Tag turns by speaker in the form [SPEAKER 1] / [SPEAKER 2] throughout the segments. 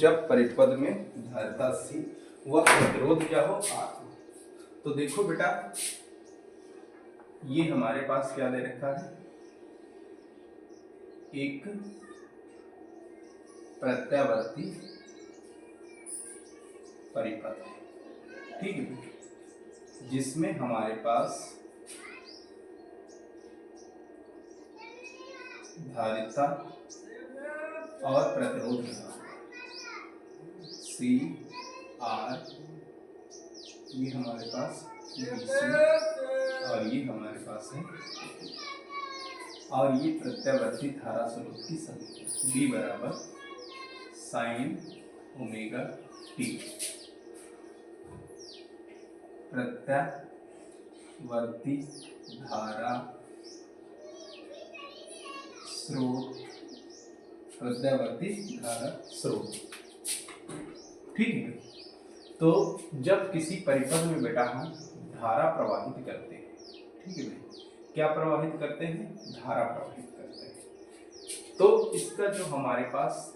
[SPEAKER 1] जब परिपथ में धारिता C व प्रतिरोध क्या हो R। तो देखो बेटा, ये हमारे पास क्या दे रखा है, एक प्रत्यावर्ती परिपथ है, ठीक है, जिसमें हमारे पास धारिता और प्रतिरोध C R, ये हमारे पास BC और ये हमारे पास है, और ये प्रत्यावर्ती धारा स्वरूप की समीकरण B बराबर sin ओमेगा t। प्रत्यावर्ती धारा स्रोत, प्रत्यावर्ती धारा स्रोत, ठीक है। तो जब किसी परिपथ में बेटा हम धारा प्रवाहित करते हैं, ठीक है भाई, क्या प्रवाहित करते हैं, धारा प्रवाहित करते हैं, तो इसका जो हमारे पास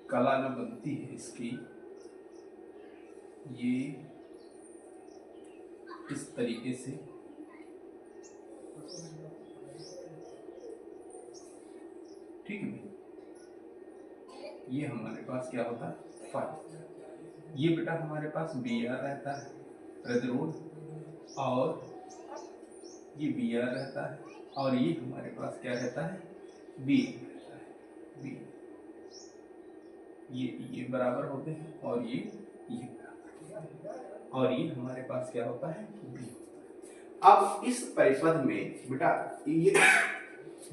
[SPEAKER 1] कला जो बनती है इसकी, ये इस तरीके से ठीक है, ये हमारे पास क्या होता है फाई। ये बेटा हमारे पास बी आर रहता है प्रतिरोध, और ये बी आर रहता है, और ये हमारे पास क्या रहता है, बी रहता है, बी, ये बराबर होते हैं, और ये बराबर, और ये हमारे पास क्या होता है, बी। अब इस परिपथ में बेटा ये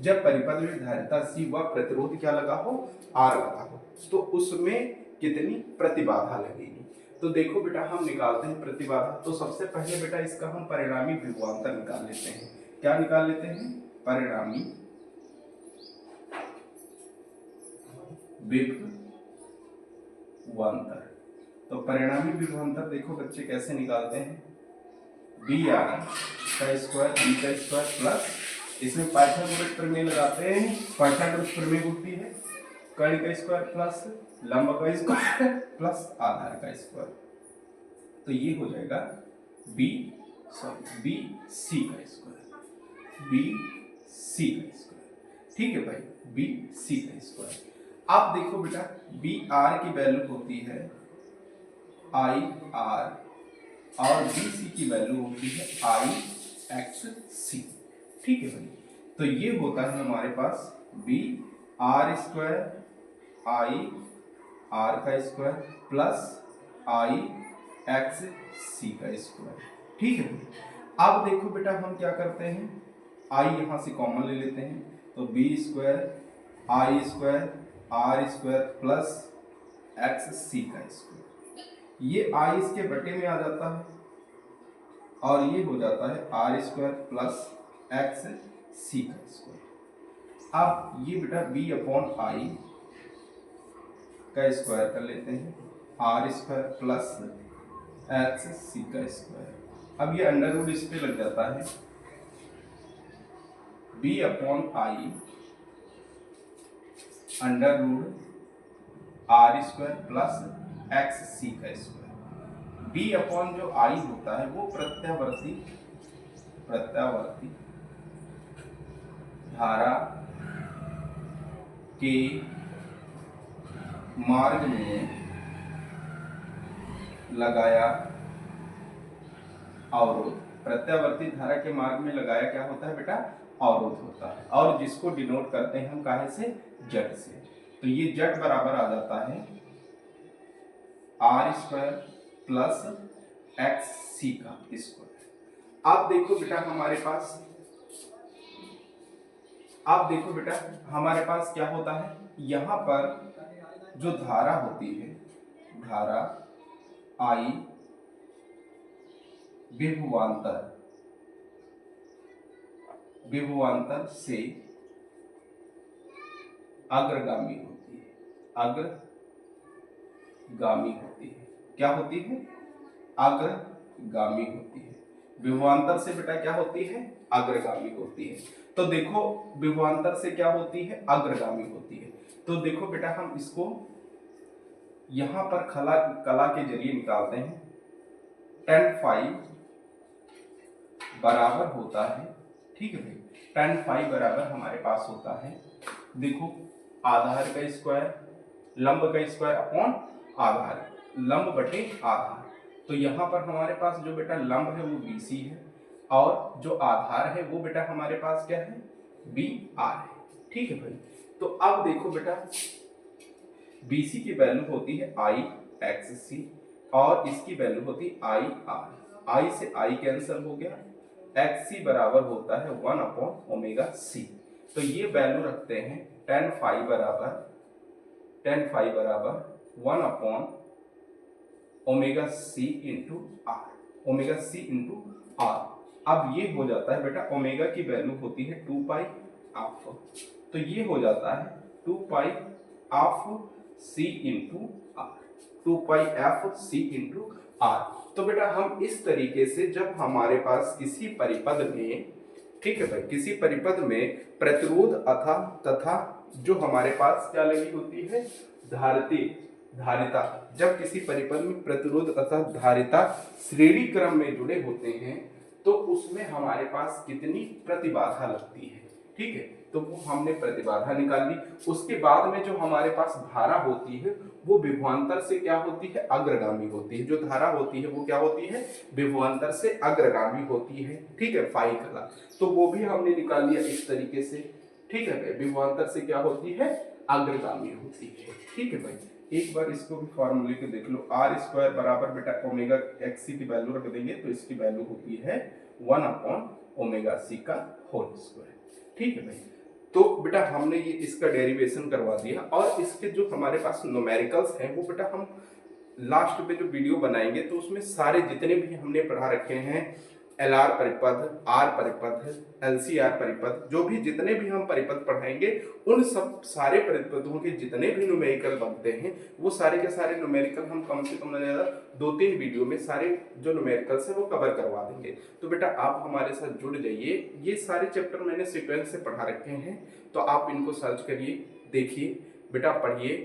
[SPEAKER 1] जब परिपथ में धारिता C व प्रतिरोध क्या लगा हो, R लगा हो, तो उसमें कितनी प्रतिबाधा लगेगी। तो देखो बेटा, हम निकालते हैं प्रतिबाधा। तो सबसे पहले बेटा इसका हम परिणामी विभवांतर निकाल लेते हैं। क्या निकाल लेते हैं, परिणामी विभवांतर। तो परिणामी विभवांतर देखो बच्चे कैसे निकालते हैं, बी आर का स्क्वायर बी का स्क्वायर प्लस, इसमें पाइथागोरस प्रमेय लगाते हैं। पाइथागोरस प्रमेय होती है कर्ण का स्क्वायर प्लस लंब का स्क्वायर प्लस आधार का स्क्वायर, तो ये हो जाएगा बी सी का स्क्वायर, बी सी का स्क्वायर, ठीक है भाई, बी सी का स्क्वायर। आप देखो बेटा, बी आर की वैल्यू होती है आई आर, और बी सी की वैल्यू होती है आई एक्स सी, ठीक है भाई। तो ये होता है हमारे पास B R square I R का square plus I X C का स्क्वायर, ठीक है भाई। अब देखो बेटा, हम क्या करते हैं, आई यहां से कॉमन ले लेते हैं, तो B square I square R square plus X C का स्क्वायर, ये आई इसके बटे में आ जाता है, और ये हो जाता है are square plus X C का स्क्वायर। अब ये बेटा बी अपॉन आई का स्क्वायर कर लेते हैं, are square plus X C का स्क्वायर। अब ये अंडर रूट इस पे लग जाता है, B upon I under root R square plus X C का स्क्वायर। बी अपॉन जो आई होता है वो प्रत्यावर्ती धारा के मार्ग में लगाया अवरोध, प्रत्यावर्ती धारा के मार्ग में लगाया क्या होता है बेटा, अवरोध होता है, और जिसको डिनोट करते हैं हम काहे से, जट से। तो ये जट बराबर आ जाता है are square plus X C का स्क्वायर। आप देखो बेटा हमारे पास क्या होता है, यहां पर जो धारा होती है, धारा आई विभवांतर से अग्रगामी होती है, अग्रगामी होती है। क्या होती है, अग्रगामी होती है। विभवांतर से बेटा क्या होती है, अग्रगामी होती है। तो देखो विभवांतर से क्या होती है, अग्रगामी होती है। तो देखो बेटा हम इसको यहां पर कला के जरिए निकालते हैं। tan फाई बराबर होता है, ठीक है भाई, tan फाई बराबर हमारे पास होता है, देखो आधार का स्क्वायर लंब का स्क्वायर अपॉन आधार, लंब बटे आधार। तो यहाँ पर हमारे पास जो बेटा लंब है वो BC है और जो आधार है वो बेटा हमारे पास क्या है, BR है, ठीक है भाई। तो अब देखो बेटा BC की वैल्यू होती है IXC और इसकी वैल्यू होती है IR, I से I कैंसिल हो गया, XC बराबर होता है 1 अपॉन ओमेगा C। तो ये वैल्यू रखते हैं tan फाई बराबर 1 upon omega C into R, omega C into R. अब ये हो जाता है बेटा ओमेगा की वैल्यू होती है 2 पाई ऑफ, तो ये हो जाता है 2 pi of C into R, 2 pi F C into R. तो बेटा हम इस तरीके से जब हमारे पास किसी परिपथ में, ठीक है भाई, किसी परिपथ में प्रतिरोध तथा जो हमारे पास क्या लगी होती है, धारिता, जब किसी परिपथ में प्रतिरोध तथा धारिता श्रेणी क्रम में जुड़े होते हैं तो उसमें हमारे पास कितनी प्रतिबाधा लगती है, ठीक है। तो वो हमने प्रतिबाधा निकाल ली। उसके बाद में जो हमारे पास धारा होती है वो विभवांतर से क्या होती है, अग्रगामी होती है। जो धारा होती है वो क्या होती है, विभवांतर से अग्रगामी होती है, ठीक है, फाई कला। तो वो भी हमने निकाल लिया इस तरीके से, ठीक है, विभवांतर से क्या होती है, अग्रगामी होती है, ठीक है भाई। एक बार इसको भी फॉर्मूले को देख लो, आर स्क्वायर बराबर बेटा ओमेगा XC की वैल्यू रख देंगे तो इसकी वैल्यू होती है 1 अपॉन ओमेगा C का होल स्क्वायर, ठीक है भाई। तो बेटा हमने ये इसका डेरिवेशन करवा दिया और इसके जो हमारे पास न्यूमेरिकल्स हैं वो बेटा हम लास्ट में जो वीडियो बनाएंगे तो उसमें सारे जितने भी हमने पढ़ा रखे हैं, LR परिपथ, R परिपथ, LCR परिपथ, जो भी जितने भी हम परिपथ पढ़ाएंगे उन सब सारे परिपथों के जितने भी न्यूमेरिकल बनते हैं वो सारे के सारे न्यूमेरिकल हम कम से कम न ज़्यादा 2-3 वीडियो में सारे जो न्यूमेरिकल्स हैं वो कवर करवा देंगे। तो बेटा आप हमारे साथ जुड़ जाइए, ये सारे चैप्टर मैंने सीक्वेंस से पढ़ा रखे हैं तो आप इनको सर्च करिए, देखिए बेटा, पढ़िए,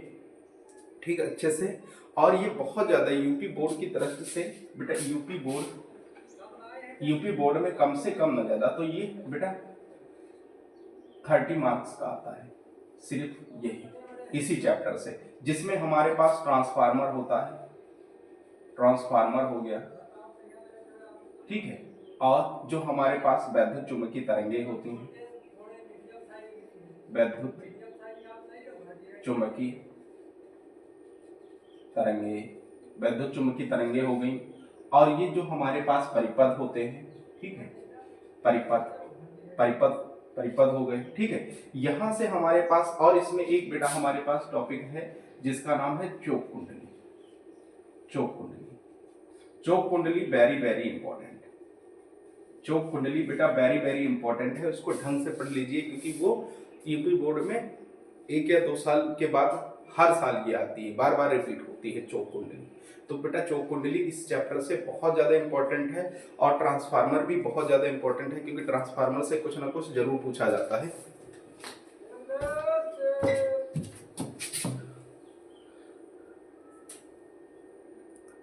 [SPEAKER 1] ठीक है, अच्छे से। और ये बहुत ज़्यादा यूपी बोर्ड की तरफ से बेटा, यूपी बोर्ड में कम से कम न ज़्यादा तो ये बेटा 30 मार्क्स का आता है, सिर्फ यही इसी चैप्टर से, जिसमें हमारे पास ट्रांसफार्मर होता है, ट्रांसफार्मर हो गया, ठीक है, और जो हमारे पास वैद्युत चुंबकीय तरंगे होती हैं, वैद्युत चुंबकीय तरंगे, वैद्युत चुंबकीय तरंगे हो गई। और ये जो हमारे पास परिपथ होते हैं, ठीक है, परिपथ हो गए, ठीक है। यहां से हमारे पास और इसमें एक बेटा हमारे पास टॉपिक है जिसका नाम है चोक कुंडली। चोक कुंडली वेरी वेरी इंपॉर्टेंट, चोक कुंडली बेटा वेरी वेरी इंपॉर्टेंट है, उसको ढंग से पढ़ लीजिए क्योंकि वो यूपी बोर्ड में 1 या 2 साल के बाद हर साल ये आती है, बार बार रिपीट होती है चोक कुंडली। तो बेटा चोक कुंडली इस चैप्टर से बहुत ज़्यादा इंपॉर्टेंट है और ट्रांसफार्मर भी बहुत ज़्यादा इंपॉर्टेंट है क्योंकि ट्रांसफार्मर से कुछ ना कुछ जरूर पूछा जाता है।